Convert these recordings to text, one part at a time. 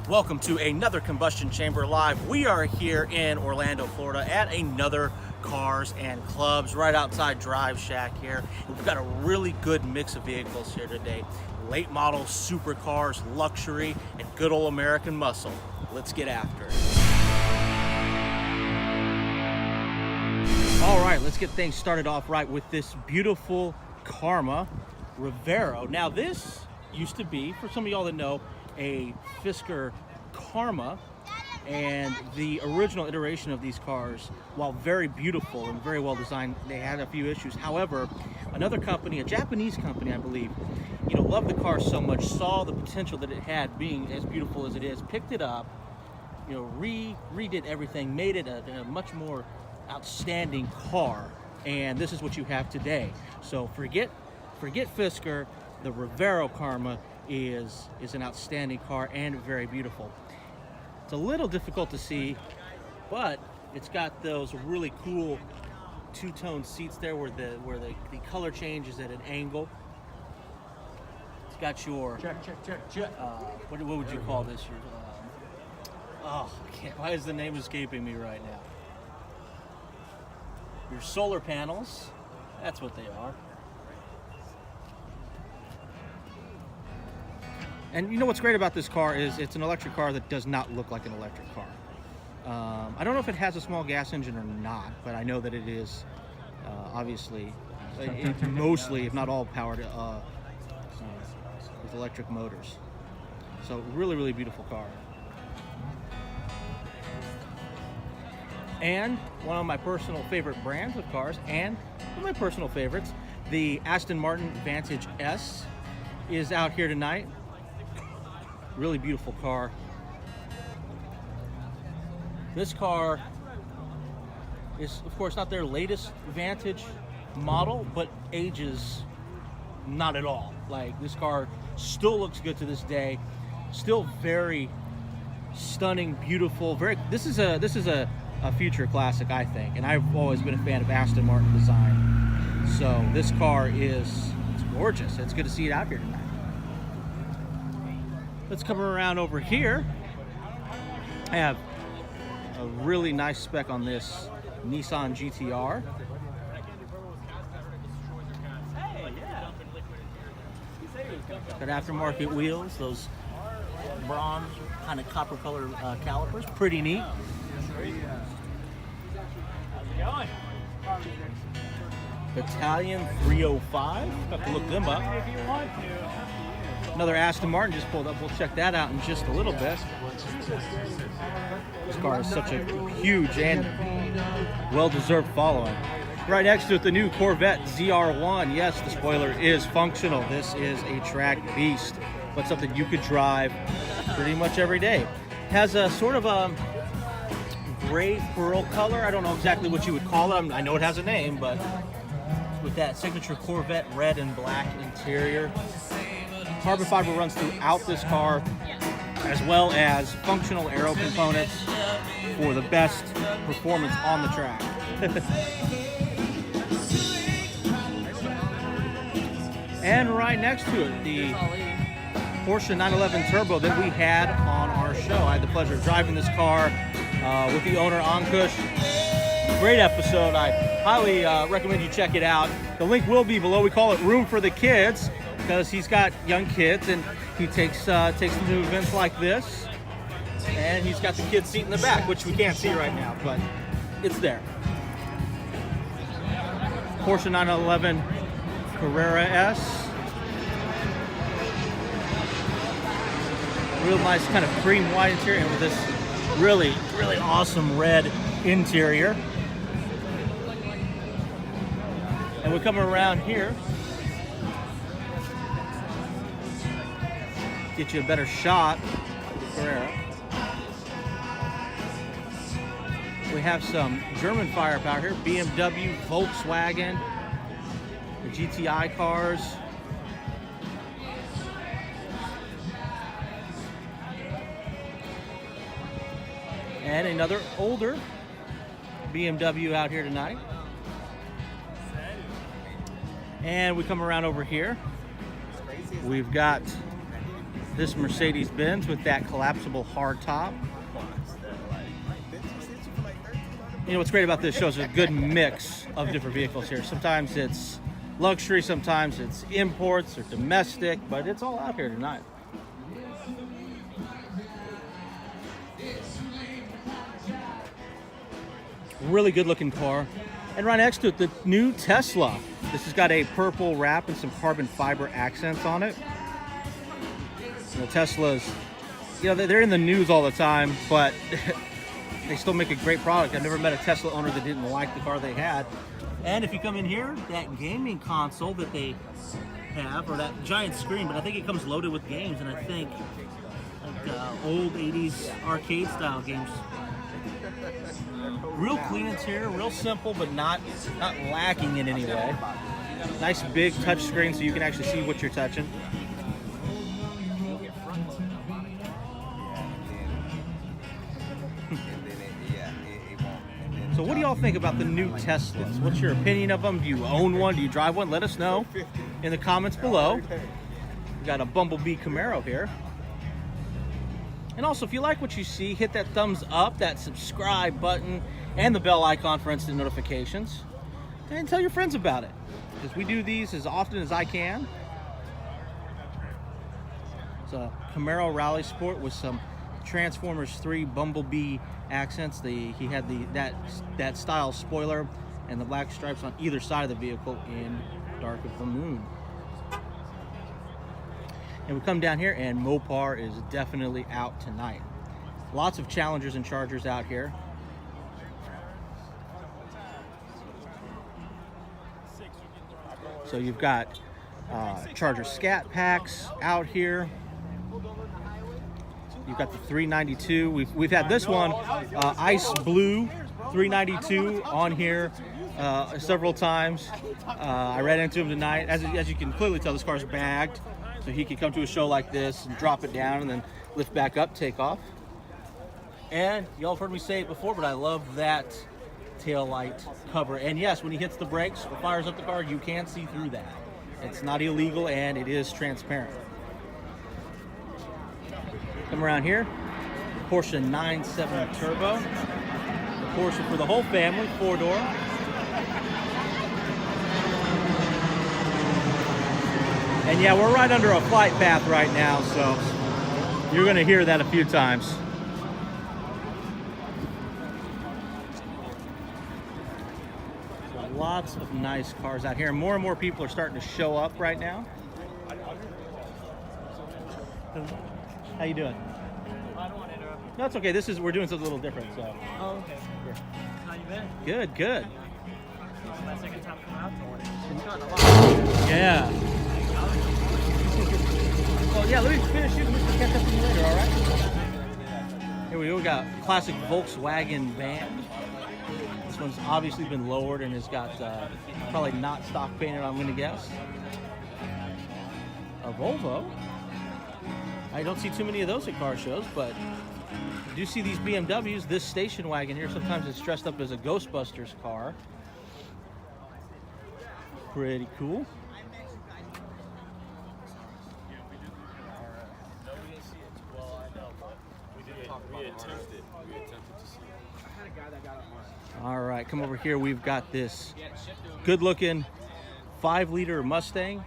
Welcome to another Combustion Chamber Live. We are here in Orlando, Florida at another Cars and Clubs right outside Drive Shack here. We've got a really good mix of vehicles here today. Late model supercars, luxury, and good old American muscle. Let's get after it. All right, let's get things started off right with this beautiful Karma Revero. Now this used to be, for some of y'all that know, a Fisker Karma, and the original iteration of these cars, while very beautiful and very well designed, they had a few issues. However, another company, a Japanese company, I believe, loved the car so much, saw the potential that it had being as beautiful as it is, picked it up, redid everything, made it a much more outstanding car, and this is what you have today. So forget Fisker. The Revero Karma is an outstanding car and very beautiful. It's a little difficult to see, but it's got those really cool two-tone seats there where the color change is at an angle. It's got your check. What would you call this? Your why is the name escaping me right now? Your solar panels. That's what they are. And you know what's great about this car is it's an electric car that does not look like an electric car. I don't know if it has a small gas engine or not, but I know that it is obviously mostly, if not all, powered with electric motors. So really, really beautiful car. And one of my personal favorite brands of cars, and one of my personal favorites, the Aston Martin Vantage S is out here tonight. Really beautiful car. This car is, of course, not their latest Vantage model, but ages not at all. Like, this car still looks good to this day. Still very stunning, beautiful. This is a future classic, I think, and I've always been a fan of Aston Martin design. So this car it's gorgeous. It's good to see it out here tonight. Let's come around over here. I have a really nice spec on this Nissan GTR. Got aftermarket wheels, those bronze kind of copper color calipers. Pretty neat. Battalion 305. Have to look them up. Another Aston Martin just pulled up. We'll check that out in just a little bit. This car is such a huge and well-deserved following. Right next to it, the new Corvette ZR1. Yes, the spoiler is functional. This is a track beast, but something you could drive pretty much every day. Has a sort of a gray pearl color. I don't know exactly what you would call it. I know it has a name, but with that signature Corvette red and black interior. Carbon fiber runs throughout this car, as well as functional aero components for the best performance on the track. And right next to it, the Porsche 911 Turbo that we had on our show. I had the pleasure of driving this car with the owner, Ankush. Great episode. I highly recommend you check it out. The link will be below. We call it Room for the Kids, because he's got young kids and he takes them to events like this, and he's got the kid seat in the back, which we can't see right now, but it's there. Porsche 911 Carrera S. Real nice kind of cream white interior with this really, really awesome red interior. And we're coming around here. Get you a better shot of the Carrera. We have some German firepower here. BMW, Volkswagen, the GTI cars. And another older BMW out here tonight. And we come around over here. We've got this Mercedes-Benz with that collapsible hard top. You know what's great about this show is a good mix of different vehicles here. Sometimes it's luxury, sometimes it's imports or domestic, but it's all out here tonight. Really good looking car. And right next to it, the new Tesla. This has got a purple wrap and some carbon fiber accents on it. You know, Teslas, you know, they're in the news all the time, but they still make a great product. I've never met a Tesla owner that didn't like the car they had. And if you come in here, that gaming console that they have, or that giant screen, but I think it comes loaded with games, and I think like old 80s arcade style games. Real clean interior, real simple, but not lacking in any way. Nice big touch screen so you can actually see what you're touching. So what do y'all think about the new Teslas? What's your opinion of them? Do you own one? Do you drive one? Let us know in the comments below. We got a Bumblebee Camaro here. And also, if you like what you see, hit that thumbs up, that subscribe button, and the bell icon for instant notifications. And tell your friends about it, because we do these as often as I can. It's a Camaro Rally Sport with some Transformers 3 Bumblebee accents. He had that style spoiler and the black stripes on either side of the vehicle in Dark of the Moon. And we come down here and Mopar is definitely out tonight. Lots of Challengers and Chargers out here. So you've got Charger Scat Packs out here. You've got the 392. We've had this one, Ice Blue 392 on here several times. I ran into him tonight. As you can clearly tell, this car's bagged. So he could come to a show like this and drop it down and then lift back up, take off. And y'all have heard me say it before, but I love that tail light cover. And yes, when he hits the brakes or fires up the car, you can see through that. It's not illegal and it is transparent. Come around here, Porsche 997 Turbo. The Porsche for the whole family, 4-door. And yeah, we're right under a flight path right now, so you're going to hear that a few times. So lots of nice cars out here. More and more people are starting to show up right now. How you doing? I don't want to interrupt you. No, it's okay. We're doing something a little different, so. Oh, okay. How you been? Good, good. This is my second time coming out to one. It's gotten a lot. Yeah. Well, yeah, let me finish shooting this and catch up with you later, all right? Here we go. We got classic Volkswagen van. This one's obviously been lowered and has got probably not stock painted, I'm going to guess. A Volvo. I don't see too many of those at car shows, but I do see these BMWs. This station wagon here, sometimes it's dressed up as a Ghostbusters car. Pretty cool. All right, come over here. We've got this good-looking 5-liter Mustang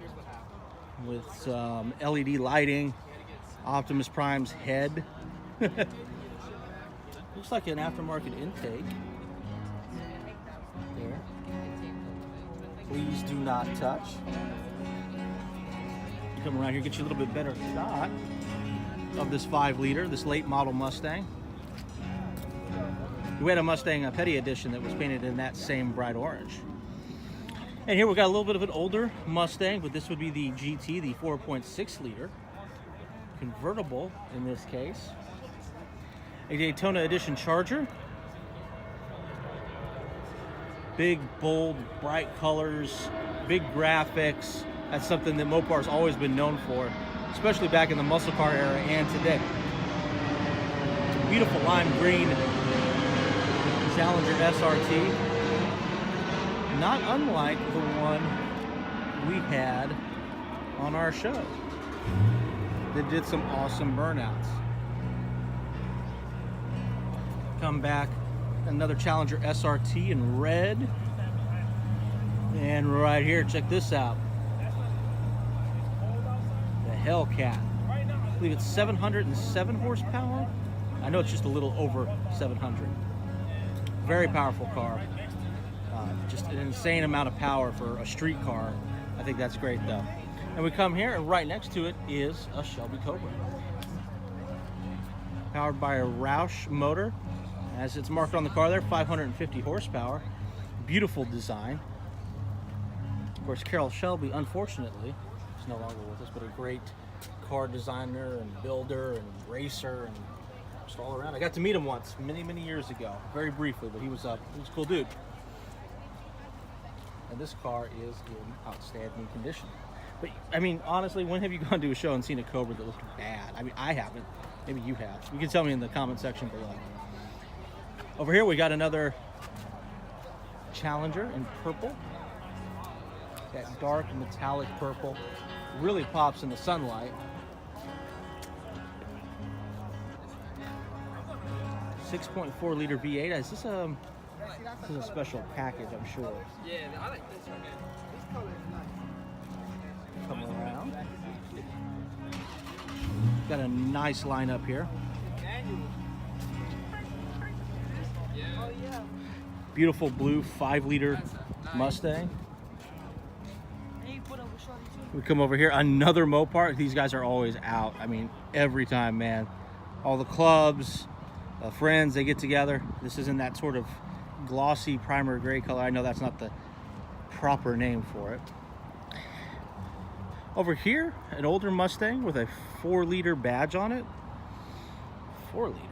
with some LED lighting. Optimus Prime's head. Looks like an aftermarket intake. There. Please do not touch. You come around here, get you a little bit better shot of this 5-liter, this late model Mustang. We had a Mustang, a Petty Edition, that was painted in that same bright orange. And here we got a little bit of an older Mustang, but this would be the GT, the 4.6-liter. Convertible in this case. A Daytona Edition Charger. Big, bold, bright colors, big graphics. That's something that Mopar's always been known for, especially back in the muscle car era and today. Beautiful lime green Challenger SRT. Not unlike the one we had on our show. They did some awesome burnouts. Come back, another Challenger SRT in red. And right here, check this out. The Hellcat. I believe it's 707 horsepower. I know it's just a little over 700. Very powerful car. Just an insane amount of power for a street car. I think that's great though. And we come here, and right next to it is a Shelby Cobra. Powered by a Roush motor. As it's marked on the car there, 550 horsepower. Beautiful design. Of course, Carroll Shelby, unfortunately, is no longer with us, but a great car designer and builder and racer and just all around. I got to meet him once, many years ago, very briefly, but he was a cool dude. And this car is in outstanding condition. But I mean, honestly, when have you gone to a show and seen a Cobra that looked bad? I mean, I haven't. Maybe you have. You can tell me in the comment section below. Over here, we got another Challenger in purple. That dark metallic purple really pops in the sunlight. 6.4 liter V8. Is this a special package, I'm sure. Yeah, I like this one, man. This color is nice. Come around. Got a nice lineup here. Beautiful blue 5-liter Mustang. We come over here, another Mopar. These guys are always out. I mean, every time, man. All the clubs, friends, they get together. This is in that sort of glossy primer gray color. I know that's not the proper name for it. Over here, an older Mustang with a 4-liter badge on it. 4-liter.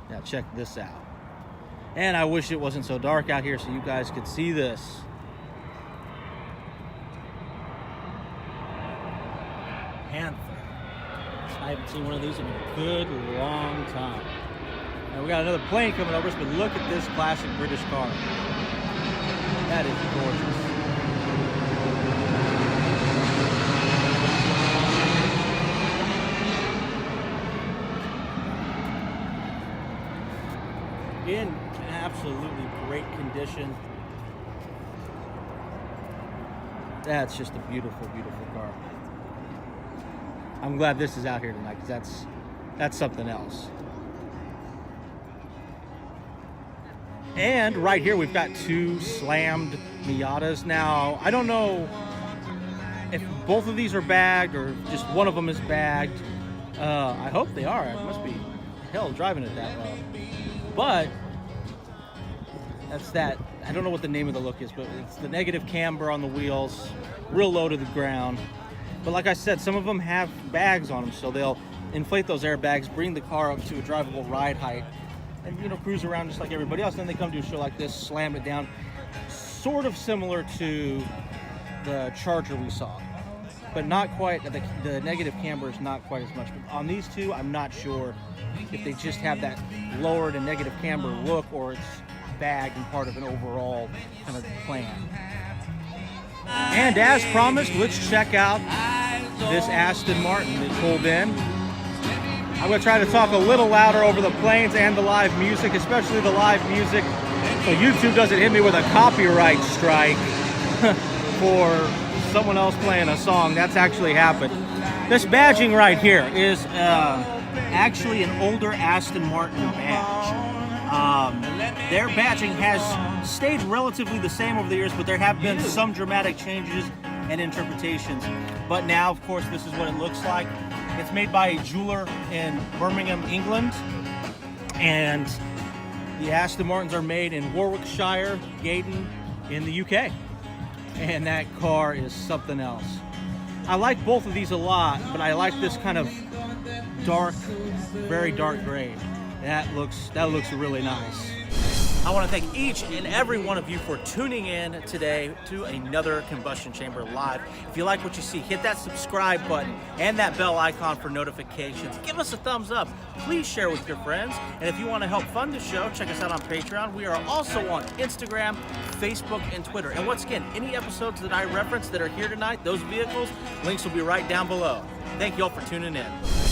Now check this out. And I wish it wasn't so dark out here so you guys could see this. Panther. I haven't seen one of these in a good long time. And we got another plane coming over us, but look at this classic British car. That is gorgeous. In absolutely great condition. That's just a beautiful, beautiful car. I'm glad this is out here tonight because that's something else. And right here we've got 2 slammed Miatas. Now, I don't know if both of these are bagged or just one of them is bagged. I hope they are. It must be hell driving it that low. But that's that. I don't know what the name of the look is, but it's the negative camber on the wheels, real low to the ground. But like I said, some of them have bags on them, so they'll inflate those airbags, bring the car up to a drivable ride height, and cruise around just like everybody else. Then they come to a show like this, slam it down, sort of similar to the Charger we saw, but not quite. The negative camber is not quite as much. But on these two, I'm not sure if they just have that lowered and negative camber look, or it's bagged and part of an overall kind of plan. And as promised, let's check out this Aston Martin that pulled in. I'm going to try to talk a little louder over the planes and the live music, especially the live music, so YouTube doesn't hit me with a copyright strike for someone else playing a song. That's actually happened. This badging right here is actually an older Aston Martin badge. Their badging has stayed relatively the same over the years, but there have been some dramatic changes and interpretations. But now, of course, this is what it looks like. It's made by a jeweler in Birmingham, England, and the Aston Martins are made in Warwickshire, Gaydon, in the UK. And that car is something else. I like both of these a lot, but I like this kind of dark, very dark gray. That looks really nice. I want to thank each and every one of you for tuning in today to another Combustion Chamber Live. If you like what you see, hit that subscribe button and that bell icon for notifications. Give us a thumbs up. Please share with your friends. And if you want to help fund the show, check us out on Patreon. We are also on Instagram, Facebook, and Twitter. And once again, any episodes that I reference that are here tonight, those vehicles, links will be right down below. Thank you all for tuning in.